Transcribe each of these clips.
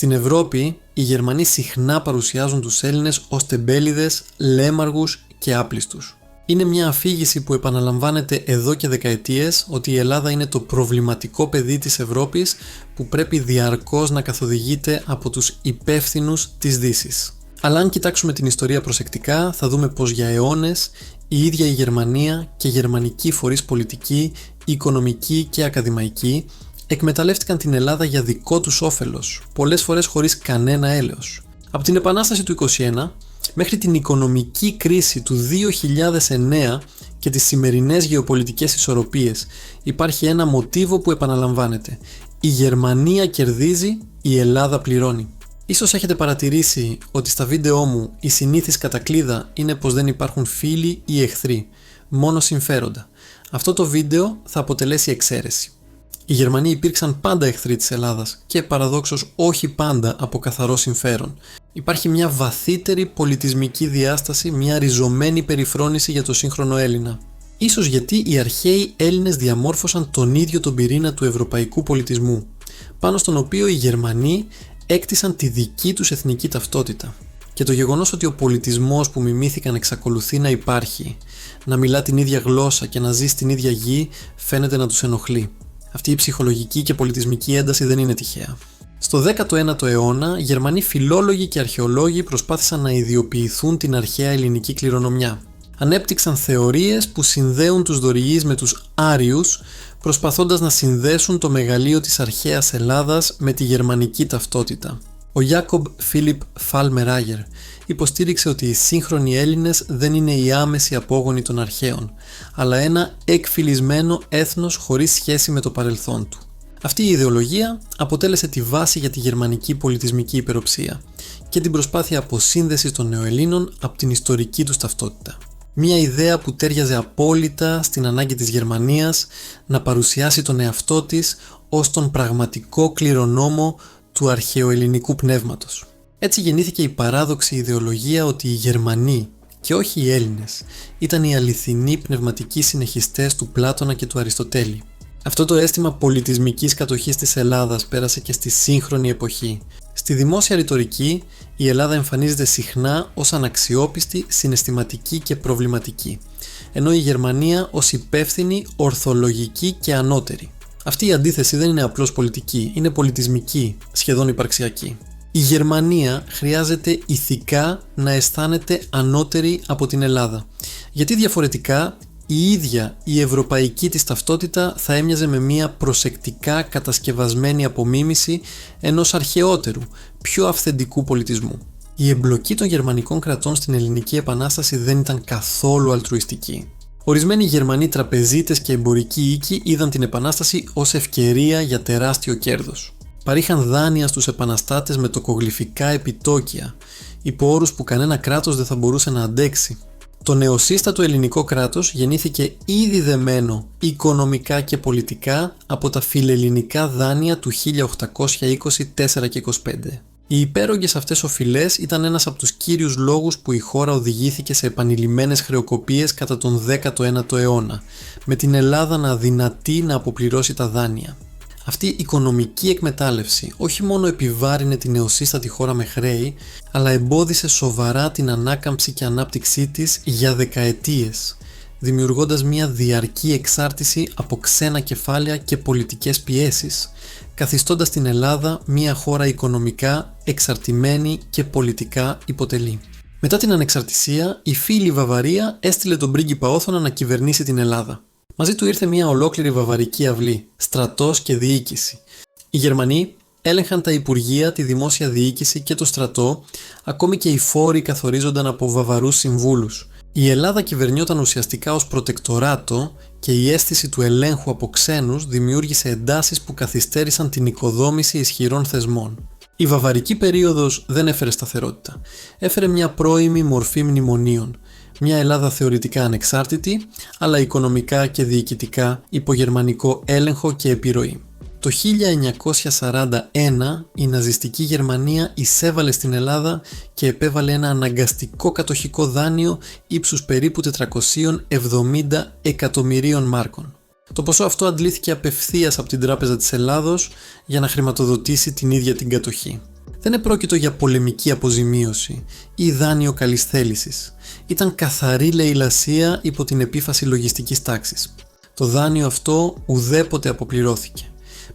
Στην Ευρώπη, οι Γερμανοί συχνά παρουσιάζουν τους Έλληνες ως τεμπέληδες, λέμαργους και άπλιστους. Είναι μια αφήγηση που επαναλαμβάνεται εδώ και δεκαετίες ότι η Ελλάδα είναι το προβληματικό παιδί της Ευρώπης που πρέπει διαρκώς να καθοδηγείται από τους υπεύθυνους της Δύσης. Αλλά αν κοιτάξουμε την ιστορία προσεκτικά, θα δούμε πως για αιώνες η ίδια η Γερμανία και γερμανικοί φορείς πολιτικοί, οικονομικοί και ακαδημαϊκοί εκμεταλλεύτηκαν την Ελλάδα για δικό τους όφελος, πολλές φορές χωρίς κανένα έλεος. Από την Επανάσταση του 1921 μέχρι την οικονομική κρίση του 2009 και τις σημερινές γεωπολιτικές ισορροπίες υπάρχει ένα μοτίβο που επαναλαμβάνεται. Η Γερμανία κερδίζει, η Ελλάδα πληρώνει. Ίσως έχετε παρατηρήσει ότι στα βίντεό μου η συνήθις κατακλείδα είναι πως δεν υπάρχουν φίλοι ή εχθροί, μόνο συμφέροντα. Αυτό το βίντεο θα αποτελέσει εξαίρεση. Οι Γερμανοί υπήρξαν πάντα εχθροί της Ελλάδας και παραδόξως όχι πάντα από καθαρό συμφέρον. Υπάρχει μια βαθύτερη πολιτισμική διάσταση, μια ριζωμένη περιφρόνηση για το σύγχρονο Έλληνα. Ίσως γιατί οι αρχαίοι Έλληνες διαμόρφωσαν τον ίδιο τον πυρήνα του ευρωπαϊκού πολιτισμού, πάνω στον οποίο οι Γερμανοί έκτισαν τη δική τους εθνική ταυτότητα. Και το γεγονός ότι ο πολιτισμός που μιμήθηκαν εξακολουθεί να υπάρχει, να μιλά την ίδια γλώσσα και να ζει στην ίδια γη, φαίνεται να τους ενοχλεί. Αυτή η ψυχολογική και πολιτισμική ένταση δεν είναι τυχαία. Στο 19ο αιώνα, Γερμανοί φιλόλογοι και αρχαιολόγοι προσπάθησαν να ιδιοποιηθούν την αρχαία ελληνική κληρονομιά. Ανέπτυξαν θεωρίες που συνδέουν τους Δωριείς με τους Άριους, προσπαθώντας να συνδέσουν το μεγαλείο της αρχαίας Ελλάδας με τη γερμανική ταυτότητα. Ο Γιάκομπ Φίλιπ Φάλμεράγερ υποστήριξε ότι οι σύγχρονοι Έλληνες δεν είναι οι άμεσοι απόγονοι των αρχαίων, αλλά ένα εκφυλισμένο έθνος χωρίς σχέση με το παρελθόν του. Αυτή η ιδεολογία αποτέλεσε τη βάση για τη γερμανική πολιτισμική υπεροψία και την προσπάθεια αποσύνδεσης των νεοελλήνων από την ιστορική τους ταυτότητα. Μια ιδέα που τέριαζε απόλυτα στην ανάγκη της Γερμανίας να παρουσιάσει τον εαυτό της ως τον πραγματικό κληρονόμο του αρχαιοελληνικού πνεύματος. Έτσι γεννήθηκε η παράδοξη ιδεολογία ότι οι Γερμανοί και όχι οι Έλληνες ήταν οι αληθινοί πνευματικοί συνεχιστές του Πλάτωνα και του Αριστοτέλη. Αυτό το αίσθημα πολιτισμικής κατοχής της Ελλάδας πέρασε και στη σύγχρονη εποχή. Στη δημόσια ρητορική, η Ελλάδα εμφανίζεται συχνά ως αναξιόπιστη, συναισθηματική και προβληματική, ενώ η Γερμανία ως υπεύθυνη, ορθολογική και ανώτερη. Αυτή η αντίθεση δεν είναι απλώς πολιτική, είναι πολιτισμική, σχεδόν υπαρξιακή. Η Γερμανία χρειάζεται ηθικά να αισθάνεται ανώτερη από την Ελλάδα, γιατί διαφορετικά η ίδια η ευρωπαϊκή της ταυτότητα θα έμοιαζε με μια προσεκτικά κατασκευασμένη απομίμηση ενός αρχαιότερου, πιο αυθεντικού πολιτισμού. Η εμπλοκή των γερμανικών κρατών στην Ελληνική Επανάσταση δεν ήταν καθόλου αλτρουιστική. Ορισμένοι Γερμανοί τραπεζίτες και εμπορικοί οίκοι είδαν την Επανάσταση ως ευκαιρία για τεράστιο κέρδος. Παρήχαν δάνεια στους επαναστάτες με τοκογλυφικά επιτόκια, υπό όρους που κανένα κράτος δεν θα μπορούσε να αντέξει. Το νεοσύστατο ελληνικό κράτος γεννήθηκε ήδη δεμένο οικονομικά και πολιτικά από τα φιλελληνικά δάνεια του 1824 και 25. Οι υπέρογγες αυτές οφειλές ήταν ένας από τους κύριους λόγους που η χώρα οδηγήθηκε σε επανειλημμένες χρεοκοπίες κατά τον 19ο αιώνα, με την Ελλάδα να αδυνατεί να αποπληρώσει τα δάνεια. Αυτή η οικονομική εκμετάλλευση όχι μόνο επιβάρυνε την νεοσύστατη χώρα με χρέη, αλλά εμπόδισε σοβαρά την ανάκαμψη και ανάπτυξή της για δεκαετίες, δημιουργώντας μια διαρκή εξάρτηση από ξένα κεφάλαια και πολιτικές πιέσεις, καθιστώντας την Ελλάδα μια χώρα οικονομικά εξαρτημένη και πολιτικά υποτελή. Μετά την ανεξαρτησία, η φίλη Βαβαρία έστειλε τον πρίγκιπα Όθωνα να κυβερνήσει την Ελλάδα. Μαζί του ήρθε μια ολόκληρη βαβαρική αυλή, στρατός και διοίκηση. Οι Γερμανοί έλεγχαν τα υπουργεία, τη δημόσια διοίκηση και το στρατό, ακόμη και οι φόροι καθορίζονταν από βαβαρούς συμβούλους. Η Ελλάδα κυβερνιόταν ουσιαστικά ως προτεκτοράτο και η αίσθηση του ελέγχου από ξένους δημιούργησε εντάσεις που καθυστέρησαν την οικοδόμηση ισχυρών θεσμών. Η βαβαρική περίοδος δεν έφερε σταθερότητα. Έφερε μια πρώιμη μορφή μνημονίων. Μια Ελλάδα θεωρητικά ανεξάρτητη, αλλά οικονομικά και διοικητικά υπό γερμανικό έλεγχο και επιρροή. Το 1941 η ναζιστική Γερμανία εισέβαλε στην Ελλάδα και επέβαλε ένα αναγκαστικό κατοχικό δάνειο ύψους περίπου 470 εκατομμυρίων μάρκων. Το ποσό αυτό αντλήθηκε απευθείας από την Τράπεζα της Ελλάδος για να χρηματοδοτήσει την ίδια την κατοχή. Δεν επρόκειτο για πολεμική αποζημίωση ή δάνειο καλής θέλησης. Ήταν καθαρή λαιλασία υπό την επίφαση λογιστικής τάξης. Το δάνειο αυτό ουδέποτε αποπληρώθηκε.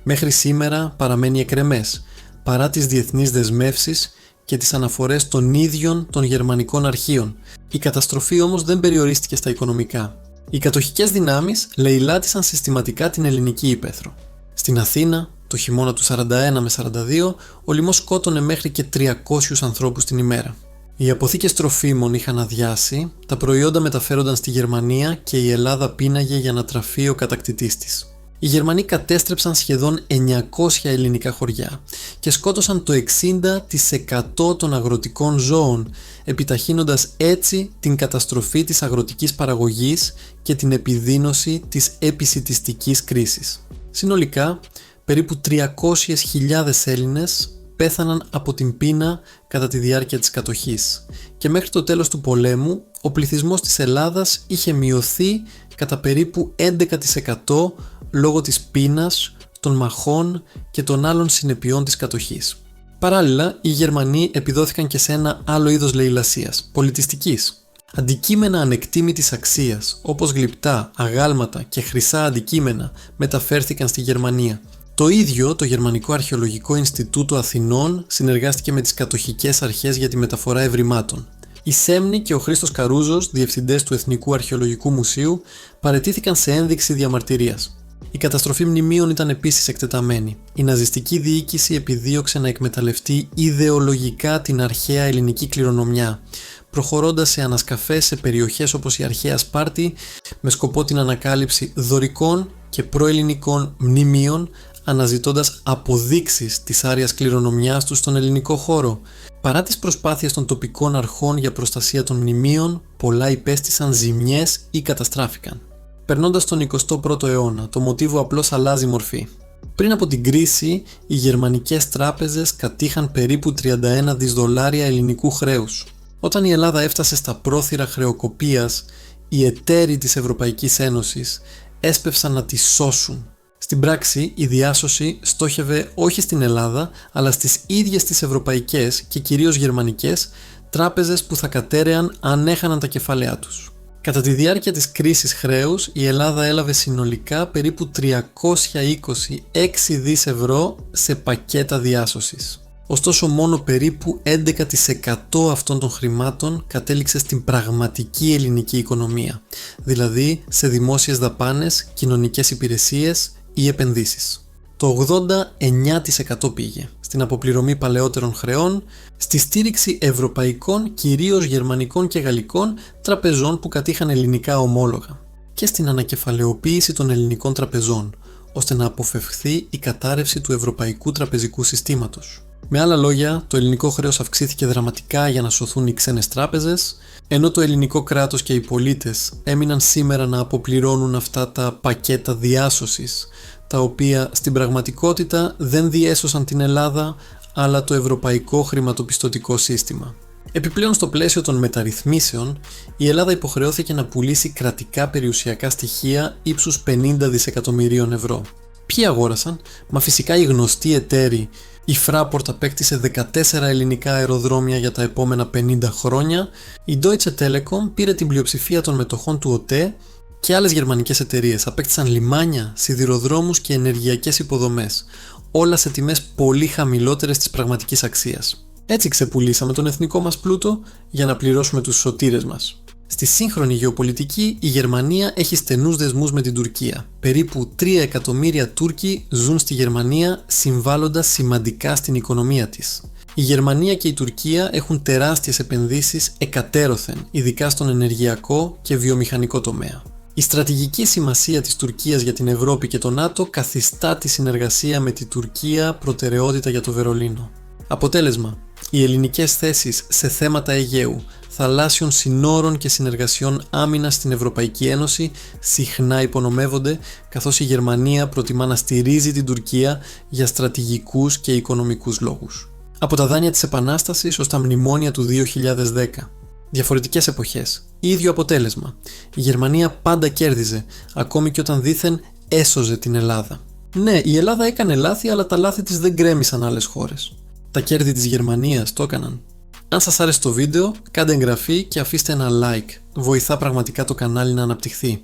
Μέχρι σήμερα παραμένει εκρεμές, παρά τις διεθνείς δεσμεύσεις και τις αναφορές των ίδιων των γερμανικών αρχείων. Η καταστροφή όμως δεν περιορίστηκε στα οικονομικά. Οι κατοχικές δυνάμεις λαιλάτισαν συστηματικά την ελληνική ύπαιθρο. Στην Αθήνα, το χειμώνα του 41 με 42, ο λοιμός σκότωνε μέχρι και 300 ανθρώπους την ημέρα. Οι αποθήκες τροφίμων είχαν αδειάσει, τα προϊόντα μεταφέρονταν στη Γερμανία και η Ελλάδα πίναγε για να τραφεί ο κατακτητής της. Οι Γερμανοί κατέστρεψαν σχεδόν 900 ελληνικά χωριά και σκότωσαν το 60% των αγροτικών ζώων, επιταχύνοντας έτσι την καταστροφή της αγροτικής παραγωγής και την επιδείνωση της επισιτιστικής κρίσης. Συνολικά, περίπου 300.000 Έλληνες πέθαναν από την πείνα κατά τη διάρκεια της κατοχής και μέχρι το τέλος του πολέμου ο πληθυσμός της Ελλάδας είχε μειωθεί κατά περίπου 11% λόγω της πείνας, των μαχών και των άλλων συνεπειών της κατοχής. Παράλληλα, οι Γερμανοί επιδόθηκαν και σε ένα άλλο είδος λαιλασίας, πολιτιστικής. Αντικείμενα ανεκτήμητης αξίας, όπως γλυπτά, αγάλματα και χρυσά αντικείμενα μεταφέρθηκαν στη Γερμανία. Το ίδιο το Γερμανικό Αρχαιολογικό Ινστιτούτο Αθηνών συνεργάστηκε με τις κατοχικές αρχές για τη μεταφορά ευρημάτων. Η Σέμνη και ο Χρήστος Καρούζος, διευθυντές του Εθνικού Αρχαιολογικού Μουσείου, παραιτήθηκαν σε ένδειξη διαμαρτυρίας. Η καταστροφή μνημείων ήταν επίσης εκτεταμένη. Η ναζιστική διοίκηση επιδίωξε να εκμεταλλευτεί ιδεολογικά την αρχαία ελληνική κληρονομιά, προχωρώντας σε ανασκαφές σε περιοχές όπως η αρχαία Σπάρτη με σκοπό την ανακάλυψη δωρικών και προελληνικών μνημείων, αναζητώντας αποδείξεις της άρειας κληρονομιάς τους στον ελληνικό χώρο. Παρά τις προσπάθειες των τοπικών αρχών για προστασία των μνημείων, πολλά υπέστησαν ζημιές ή καταστράφηκαν. Περνώντας τον 21ο αιώνα, το μοτίβο απλώς αλλάζει μορφή. Πριν από την κρίση, οι γερμανικές τράπεζες κατήχαν περίπου 31 δισδολάρια ελληνικού χρέους. Όταν η Ελλάδα έφτασε στα πρόθυρα χρεοκοπίας, οι εταίροι της Ευρωπαϊκής Ένωσης έσπευσαν να τη σώσουν. Στην πράξη, η διάσωση στόχευε όχι στην Ελλάδα, αλλά στις ίδιες τις ευρωπαϊκές και κυρίως γερμανικές τράπεζες που θα κατέρεαν αν έχαναν τα κεφάλαιά τους. Κατά τη διάρκεια της κρίσης χρέους, η Ελλάδα έλαβε συνολικά περίπου 326 δις ευρώ σε πακέτα διάσωσης. Ωστόσο, μόνο περίπου 11% αυτών των χρημάτων κατέληξε στην πραγματική ελληνική οικονομία, δηλαδή σε δημόσιες δαπάνες, κοινωνικές υπηρεσίες ή επενδύσεις. Το 89% πήγε στην αποπληρωμή παλαιότερων χρεών, στη στήριξη ευρωπαϊκών, κυρίως γερμανικών και γαλλικών τραπεζών που κατήχαν ελληνικά ομόλογα και στην ανακεφαλαιοποίηση των ελληνικών τραπεζών, ώστε να αποφευχθεί η κατάρρευση του ευρωπαϊκού τραπεζικού συστήματος. Με άλλα λόγια, το ελληνικό χρέος αυξήθηκε δραματικά για να σωθούν οι ξένες τράπεζες, ενώ το ελληνικό κράτος και οι πολίτες έμειναν σήμερα να αποπληρώνουν αυτά τα πακέτα διάσωσης, τα οποία στην πραγματικότητα δεν διέσωσαν την Ελλάδα, αλλά το ευρωπαϊκό χρηματοπιστωτικό σύστημα. Επιπλέον, στο πλαίσιο των μεταρρυθμίσεων, η Ελλάδα υποχρεώθηκε να πουλήσει κρατικά περιουσιακά στοιχεία ύψους 50 δισεκατομμυρίων ευρώ. Ποιοι αγόρασαν? Μα φυσικά οι γνωστοί εταίροι. Η Fraport απέκτησε 14 ελληνικά αεροδρόμια για τα επόμενα 50 χρόνια, η Deutsche Telekom πήρε την πλειοψηφία των μετοχών του ΟΤΕ και άλλες γερμανικές εταιρείες απέκτησαν λιμάνια, σιδηροδρόμους και ενεργειακές υποδομές, όλα σε τιμές πολύ χαμηλότερες της πραγματικής αξίας. Έτσι ξεπουλήσαμε τον εθνικό μας πλούτο για να πληρώσουμε τους σωτήρες μας. Στη σύγχρονη γεωπολιτική, η Γερμανία έχει στενούς δεσμούς με την Τουρκία. Περίπου 3 εκατομμύρια Τούρκοι ζουν στη Γερμανία, συμβάλλοντας σημαντικά στην οικονομία της. Η Γερμανία και η Τουρκία έχουν τεράστιες επενδύσεις εκατέρωθεν, ειδικά στον ενεργειακό και βιομηχανικό τομέα. Η στρατηγική σημασία της Τουρκίας για την Ευρώπη και το ΝΑΤΟ καθιστά τη συνεργασία με τη Τουρκία προτεραιότητα για το Βερολίνο. Αποτέλεσμα, οι ελληνικές θέσεις σε θέματα Αιγαίου, θαλάσσιων συνόρων και συνεργασιών άμυνας στην Ευρωπαϊκή Ένωση συχνά υπονομεύονται, καθώς η Γερμανία προτιμά να στηρίζει την Τουρκία για στρατηγικούς και οικονομικούς λόγους. Από τα δάνεια της Επανάστασης ως τα μνημόνια του 2010. Διαφορετικές εποχές. Ίδιο αποτέλεσμα. Η Γερμανία πάντα κέρδιζε, ακόμη και όταν δήθεν έσωζε την Ελλάδα. Ναι, η Ελλάδα έκανε λάθη, αλλά τα λάθη της δεν γκρέμισαν άλλες χώρες. Τα κέρδη της Γερμανίας το έκαναν? Αν σας άρεσε το βίντεο, κάντε εγγραφή και αφήστε ένα like. Βοηθά πραγματικά το κανάλι να αναπτυχθεί.